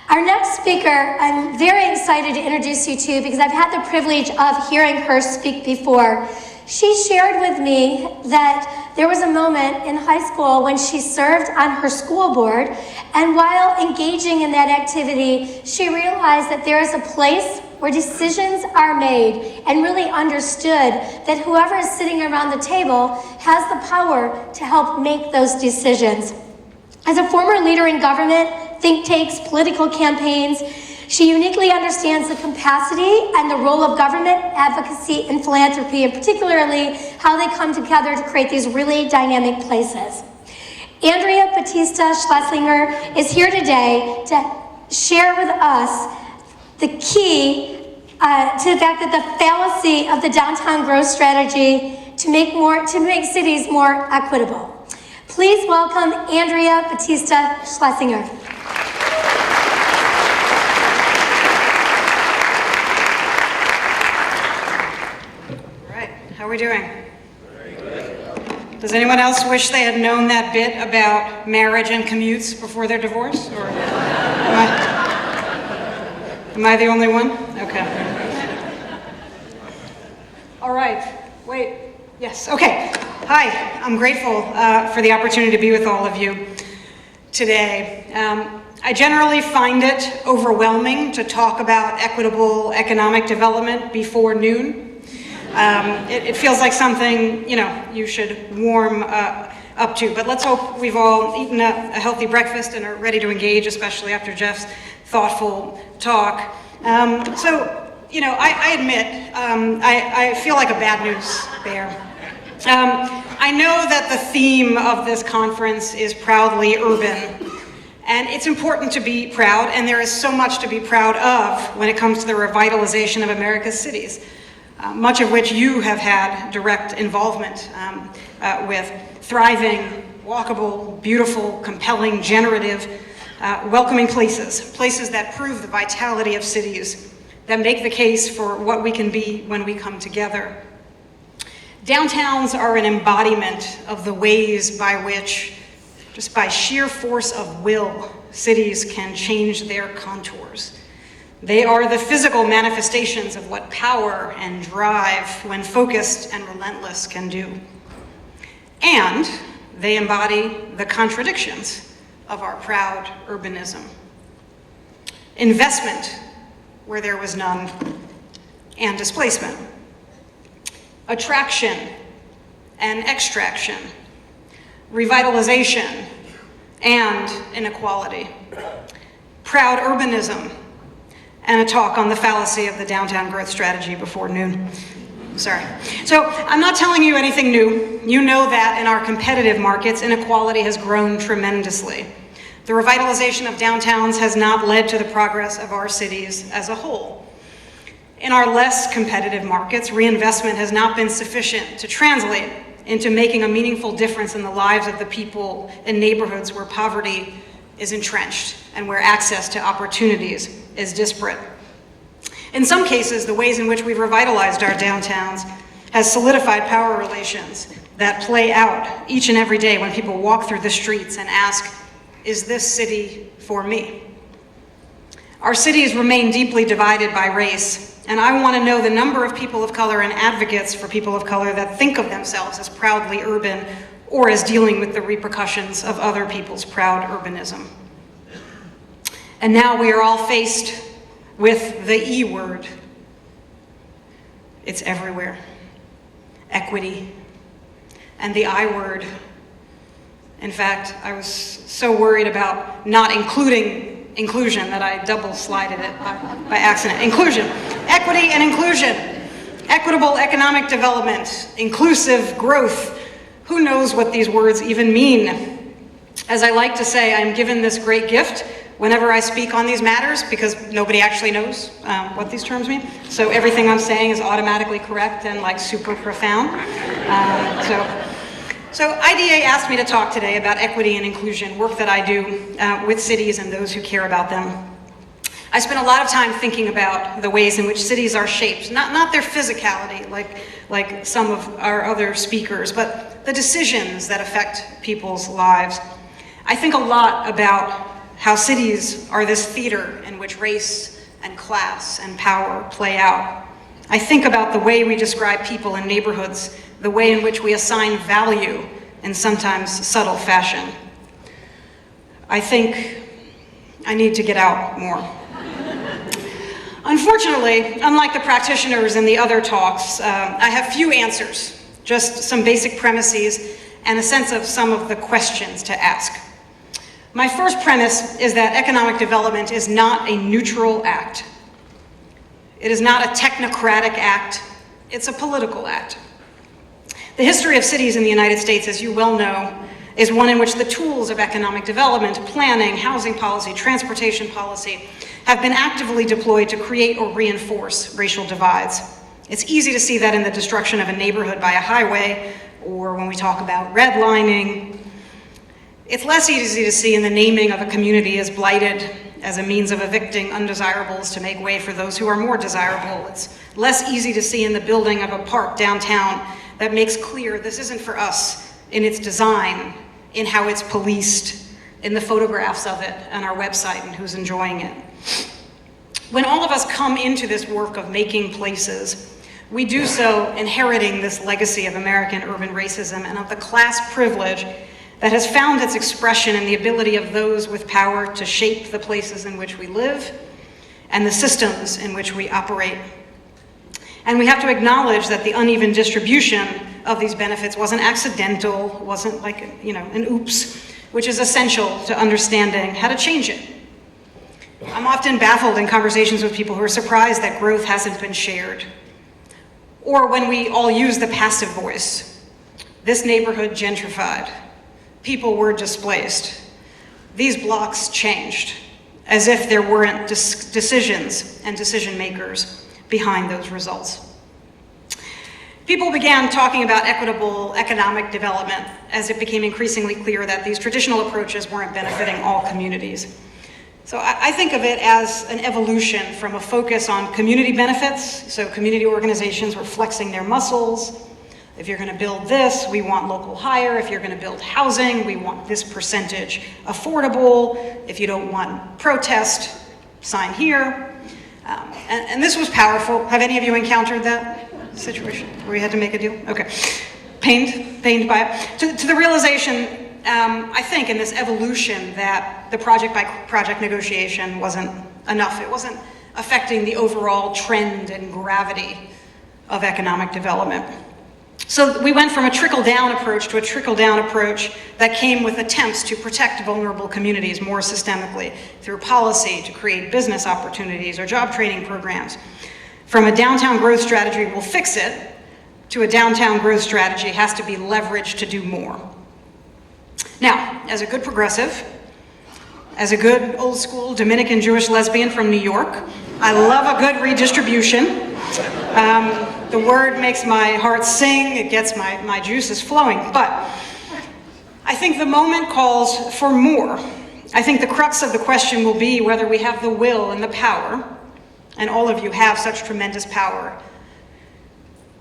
Our next speaker, I'm very excited to introduce you to because I've had the privilege of hearing her speak before. She shared with me that there was a moment in high school when she served on her school board, and while engaging in that activity, she realized that there is a place where decisions are made, and really understood that whoever is sitting around the table has the power to help make those decisions. As a former leader in government, think tanks, political campaigns, she uniquely understands the capacity and the role of government, advocacy, and philanthropy, and particularly how they come together to create these really dynamic places. Andrea Batista Schlesinger is here today to share with us the key to the fact that the fallacy of the downtown growth strategy to make cities more equitable. Please welcome Andrea Batista Schlesinger. All right, how are we doing? Very good. Does anyone else wish they had known that bit about marriage and commutes before their divorce? Or am I the only one? Okay. All right, wait, yes, okay. Hi, I'm grateful for the opportunity to be with all of you today. I generally find it overwhelming to talk about equitable economic development before noon. It feels like something, you should warm up to, but let's hope we've all eaten a healthy breakfast and are ready to engage, especially after Jeff's thoughtful talk. I admit, I feel like a bad news bear. I know that the theme of this conference is proudly urban, and it's important to be proud, and there is so much to be proud of when it comes to the revitalization of America's cities, much of which you have had direct involvement with. Thriving, walkable, beautiful, compelling, generative, welcoming places that prove the vitality of cities, that make the case for what we can be when we come together. Downtowns are an embodiment of the ways by which, just by sheer force of will, cities can change their contours. They are the physical manifestations of what power and drive, when focused and relentless, can do. And they embody the contradictions of our proud urbanism. Investment where there was none, and displacement. Attraction and extraction. Revitalization and inequality. Proud urbanism, and a talk on the fallacy of the downtown growth strategy before noon. Sorry. So I'm not telling you anything new. You know that in our competitive markets, inequality has grown tremendously. The revitalization of downtowns has not led to the progress of our cities as a whole. In our less competitive markets, reinvestment has not been sufficient to translate into making a meaningful difference in the lives of the people in neighborhoods where poverty is entrenched and where access to opportunities is disparate. In some cases, the ways in which we've revitalized our downtowns has solidified power relations that play out each and every day when people walk through the streets and ask, is this city for me? Our cities remain deeply divided by race, and I want to know the number of people of color and advocates for people of color that think of themselves as proudly urban or as dealing with the repercussions of other people's proud urbanism. And now we are all faced with the E word. It's everywhere. Equity. And the I word. In fact, I was so worried about not including inclusion that I double slided it by accident. Inclusion. Equity and inclusion. Equitable economic development. Inclusive growth. Who knows what these words even mean? As I like to say, I'm given this great gift whenever I speak on these matters because nobody actually knows what these terms mean. So everything I'm saying is automatically correct and like super profound. So IDA asked me to talk today about equity and inclusion, work that I do with cities and those who care about them. I spent a lot of time thinking about the ways in which cities are shaped, not their physicality like some of our other speakers, but the decisions that affect people's lives. I think a lot about how cities are this theater in which race and class and power play out. I think about the way we describe people in neighborhoods, the way in which we assign value in sometimes subtle fashion. I think I need to get out more. Unfortunately, unlike the practitioners in the other talks, I have few answers, just some basic premises and a sense of some of the questions to ask. My first premise is that economic development is not a neutral act. It is not a technocratic act, it's a political act. The history of cities in the United States, as you well know, is one in which the tools of economic development, planning, housing policy, transportation policy, have been actively deployed to create or reinforce racial divides. It's easy to see that in the destruction of a neighborhood by a highway, or when we talk about redlining. It's less easy to see in the naming of a community as blighted as a means of evicting undesirables to make way for those who are more desirable. It's less easy to see in the building of a park downtown that makes clear this isn't for us in its design, in how it's policed, in the photographs of it on our website and who's enjoying it. When all of us come into this work of making places, we do so inheriting this legacy of American urban racism and of the class privilege that has found its expression in the ability of those with power to shape the places in which we live and the systems in which we operate. And we have to acknowledge that the uneven distribution of these benefits wasn't accidental, wasn't like, an oops, which is essential to understanding how to change it. I'm often baffled in conversations with people who are surprised that growth hasn't been shared. Or when we all use the passive voice. This neighborhood gentrified. People were displaced. These blocks changed, as if there weren't decisions and decision makers behind those results. People began talking about equitable economic development as it became increasingly clear that these traditional approaches weren't benefiting all communities. So I think of it as an evolution from a focus on community benefits. So community organizations were flexing their muscles. If you're going to build this, we want local hire. If you're going to build housing, we want this percentage affordable. If you don't want protest, sign here. And this was powerful. Have any of you encountered that situation where you had to make a deal? Okay. Pained by it. To the realization, I think, in this evolution that the project-by-project negotiation wasn't enough. It wasn't affecting the overall trend and gravity of economic development. So we went from a trickle-down approach to a trickle-down approach that came with attempts to protect vulnerable communities more systemically through policy to create business opportunities or job training programs. From a downtown growth strategy, we'll fix it, to a downtown growth strategy has to be leveraged to do more. Now, as a good progressive, as a good old school Dominican Jewish lesbian from New York, I love a good redistribution. The word makes my heart sing, it gets my juices flowing, but I think the moment calls for more. I think the crux of the question will be whether we have the will and the power, and all of you have such tremendous power,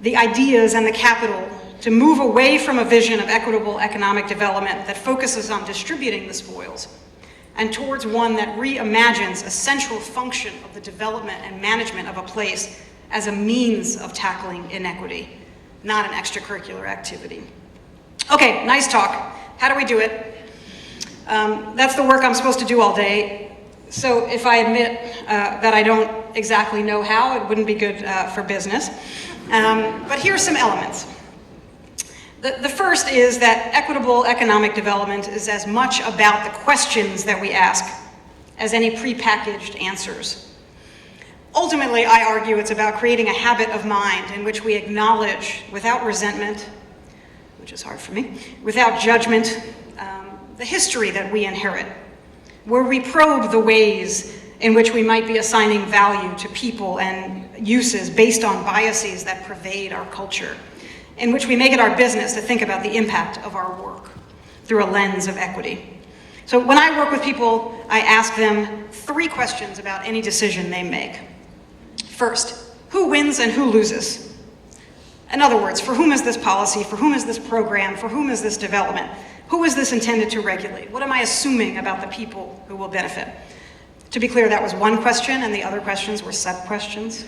the ideas and the capital to move away from a vision of equitable economic development that focuses on distributing the spoils and towards one that reimagines a central function of the development and management of a place as a means of tackling inequity, not an extracurricular activity. Okay, nice talk. How do we do it? That's the work I'm supposed to do all day. So if I admit that I don't exactly know how, it wouldn't be good for business. But here are some elements. The first is that equitable economic development is as much about the questions that we ask as any prepackaged answers. Ultimately, I argue it's about creating a habit of mind in which we acknowledge, without resentment, which is hard for me, without judgment, the history that we inherit, where we probe the ways in which we might be assigning value to people and uses based on biases that pervade our culture, in which we make it our business to think about the impact of our work through a lens of equity. So when I work with people, I ask them 3 questions about any decision they make. First, who wins and who loses? In other words, for whom is this policy? For whom is this program? For whom is this development? Who is this intended to regulate? What am I assuming about the people who will benefit? To be clear, that was one question, and the other questions were sub-questions.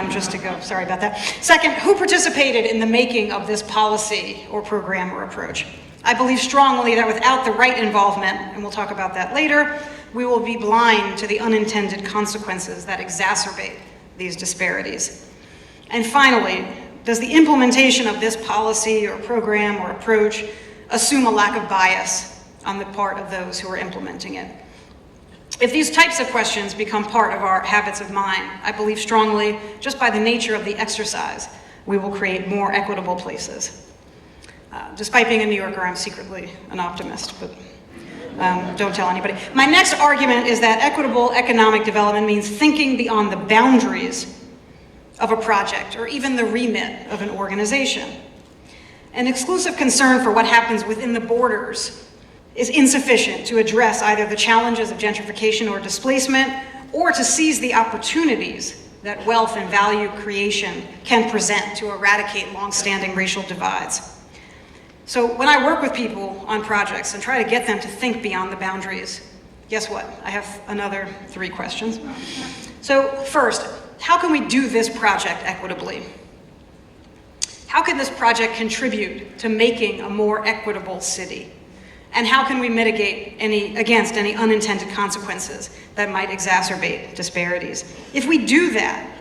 Just to go, sorry about that. Second, who participated in the making of this policy or program or approach? I believe strongly that without the right involvement, and we'll talk about that later, we will be blind to the unintended consequences that exacerbate these disparities. And finally, does the implementation of this policy or program or approach assume a lack of bias on the part of those who are implementing it? If these types of questions become part of our habits of mind, I believe strongly, just by the nature of the exercise, we will create more equitable places. Despite being a New Yorker, I'm secretly an optimist, but don't tell anybody. My next argument is that equitable economic development means thinking beyond the boundaries of a project or even the remit of an organization. An exclusive concern for what happens within the borders is insufficient to address either the challenges of gentrification or displacement, or to seize the opportunities that wealth and value creation can present to eradicate long-standing racial divides. So when I work with people on projects and try to get them to think beyond the boundaries, guess what? I have another 3 questions. So first, how can we do this project equitably? How can this project contribute to making a more equitable city? And how can we mitigate against any unintended consequences that might exacerbate disparities? If we do that,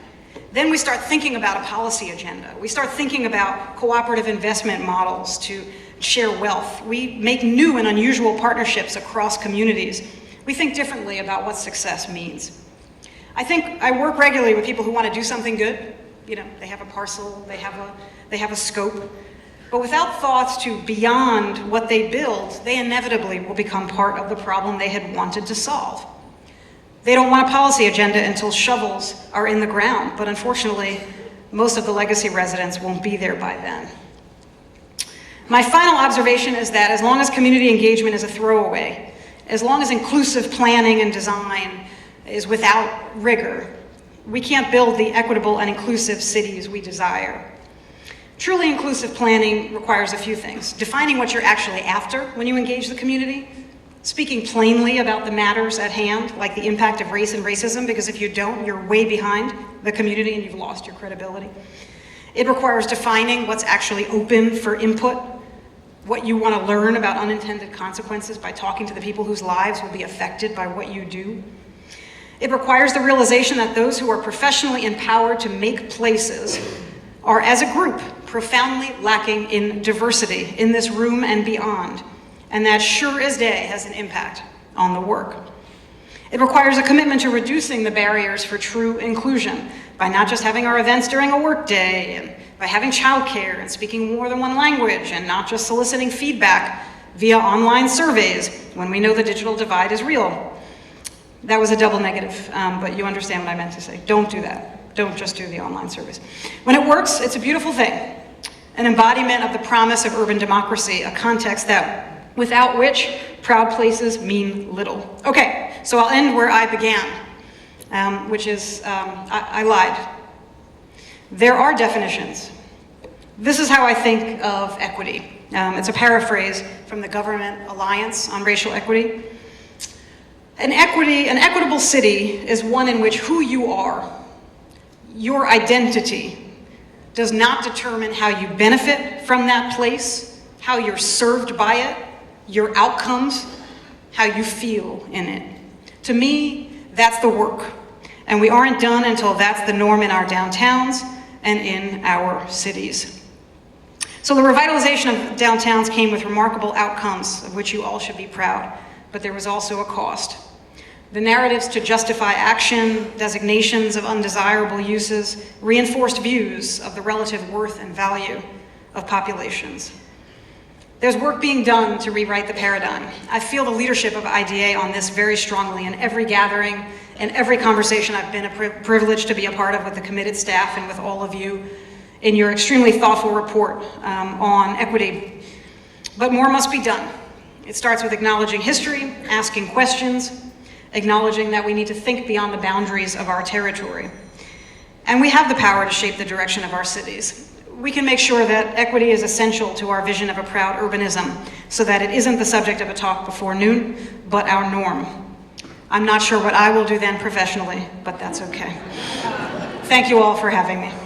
then we start thinking about a policy agenda. We start thinking about cooperative investment models to share wealth. We make new and unusual partnerships across communities. We think differently about what success means. I work regularly with people who want to do something good. You know, they have a parcel, they have a scope. But without thoughts to beyond what they build, they inevitably will become part of the problem they had wanted to solve. They don't want a policy agenda until shovels are in the ground, but unfortunately, most of the legacy residents won't be there by then. My final observation is that as long as community engagement is a throwaway, as long as inclusive planning and design is without rigor, we can't build the equitable and inclusive cities we desire. Truly inclusive planning requires a few things: defining what you're actually after when you engage the community, speaking plainly about the matters at hand, like the impact of race and racism, because if you don't, you're way behind the community and you've lost your credibility. It requires defining what's actually open for input, what you want to learn about unintended consequences by talking to the people whose lives will be affected by what you do. It requires the realization that those who are professionally empowered to make places are, as a group, profoundly lacking in diversity in this room and beyond, and that sure as day has an impact on the work. It requires a commitment to reducing the barriers for true inclusion by not just having our events during a work day, and by having childcare and speaking more than one language, and not just soliciting feedback via online surveys when we know the digital divide is real. That was a double negative, but you understand what I meant to say. Don't do that. Don't just do the online surveys. When it works, it's a beautiful thing, an embodiment of the promise of urban democracy, a context without which proud places mean little. Okay, so I'll end where I began, which is, I lied. There are definitions. This is how I think of equity. It's a paraphrase from the Government Alliance on Racial Equity. An equitable city is one in which who you are, your identity, does not determine how you benefit from that place, how you're served by it, your outcomes, how you feel in it. To me, that's the work. And we aren't done until that's the norm in our downtowns and in our cities. So the revitalization of downtowns came with remarkable outcomes of which you all should be proud, but there was also a cost. The narratives to justify action, designations of undesirable uses, reinforced views of the relative worth and value of populations. There's work being done to rewrite the paradigm. I feel the leadership of IDA on this very strongly in every gathering and every conversation I've been privileged to be a part of with the committed staff and with all of you in your extremely thoughtful report on equity. But more must be done. It starts with acknowledging history, asking questions, acknowledging that we need to think beyond the boundaries of our territory. And we have the power to shape the direction of our cities. we can make sure that equity is essential to our vision of a proud urbanism so that it isn't the subject of a talk before noon, but our norm. I'm not sure what I will do then professionally, but that's okay. Thank you all for having me.